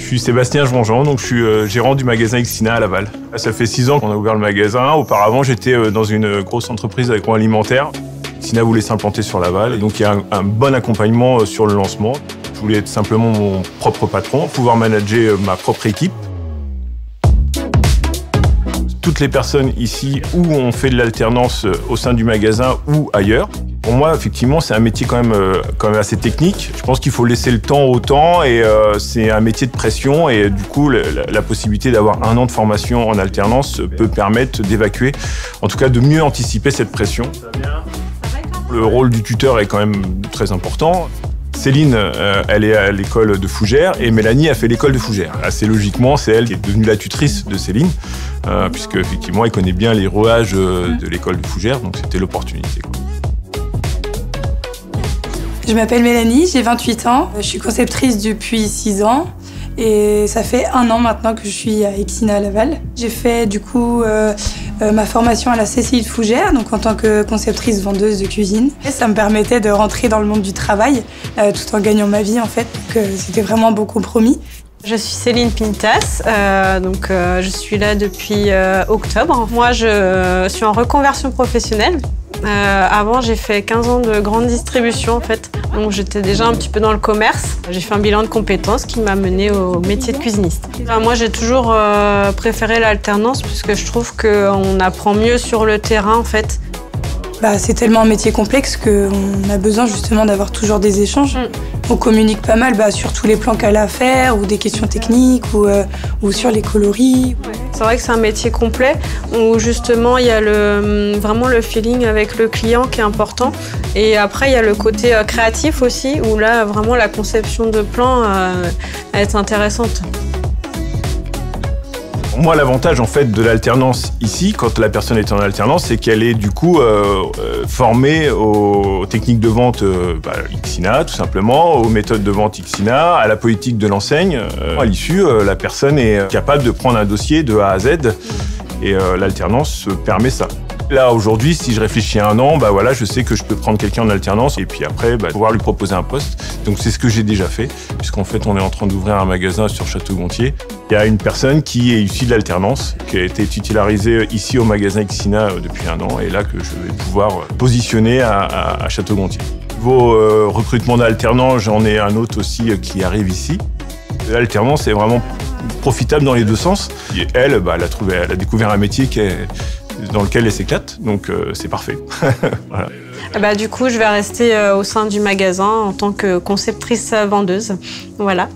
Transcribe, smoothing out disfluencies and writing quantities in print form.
suis Sébastien Jonjean, donc je suis gérant du magasin Xina à Laval. Ça fait 6 ans qu'on a ouvert le magasin. Auparavant, j'étais dans une grosse entreprise agroalimentaire. Xina voulait s'implanter sur Laval, et donc il y a un bon accompagnement sur le lancement. Je voulais être simplement mon propre patron, pouvoir manager ma propre équipe. Toutes les personnes ici où on fait de l'alternance au sein du magasin ou ailleurs. Pour moi, effectivement, c'est un métier quand même assez technique. Je pense qu'il faut laisser le temps au temps et c'est un métier de pression et du coup, la possibilité d'avoir 1 an de formation en alternance peut permettre d'évacuer, en tout cas de mieux anticiper cette pression. Le rôle du tuteur est quand même très important. Céline, elle est à l'école de Fougères et Mélanie a fait l'école de Fougères. Assez logiquement, c'est elle qui est devenue la tutrice de Céline, puisque effectivement, elle connaît bien les rouages de l'école de Fougères, donc c'était l'opportunité. Je m'appelle Mélanie, j'ai 28 ans. Je suis conceptrice depuis 6 ans et ça fait 1 an maintenant que je suis à Xina à Laval. J'ai fait du coup ma formation à la CCI de Fougères, donc en tant que conceptrice vendeuse de cuisine. Et ça me permettait de rentrer dans le monde du travail tout en gagnant ma vie en fait, donc c'était vraiment un bon compromis. Je suis Céline Pintas, je suis là depuis octobre. Moi, je suis en reconversion professionnelle. Avant, j'ai fait 15 ans de grande distribution en fait, donc j'étais déjà un petit peu dans le commerce. J'ai fait un bilan de compétences qui m'a menée au métier de cuisiniste. Moi, j'ai toujours préféré l'alternance puisque je trouve qu'on apprend mieux sur le terrain en fait. C'est tellement un métier complexe qu'on a besoin justement d'avoir toujours des échanges. On communique pas mal sur tous les plans qu'elle a à faire ou des questions techniques ou sur les coloris. C'est vrai que c'est un métier complet où justement il y a vraiment le feeling avec le client qui est important. Et après il y a le côté créatif aussi où là vraiment la conception de plans est intéressante. Pour moi, l'avantage en fait de l'alternance ici, quand la personne est en alternance, c'est qu'elle est du coup formée aux techniques de vente Xina, tout simplement, aux méthodes de vente Xina, à la politique de l'enseigne. À l'issue, la personne est capable de prendre un dossier de A à Z et l'alternance permet ça. Là, aujourd'hui, si je réfléchis à 1 an, je sais que je peux prendre quelqu'un en alternance et puis après, pouvoir lui proposer un poste. Donc, c'est ce que j'ai déjà fait, puisqu'en fait, on est en train d'ouvrir un magasin sur Château-Gontier. Il y a une personne qui est issue de l'alternance, qui a été titularisée ici au magasin Xina depuis 1 an, et là que je vais pouvoir positionner à Château-Gontier. Niveau recrutement d'alternants, j'en ai un autre aussi qui arrive ici. L'alternance est vraiment profitable dans les 2 sens. Et elle, elle a découvert un métier dans lequel elle s'éclate, donc c'est parfait. Voilà. Du coup, je vais rester au sein du magasin en tant que conceptrice vendeuse. Voilà.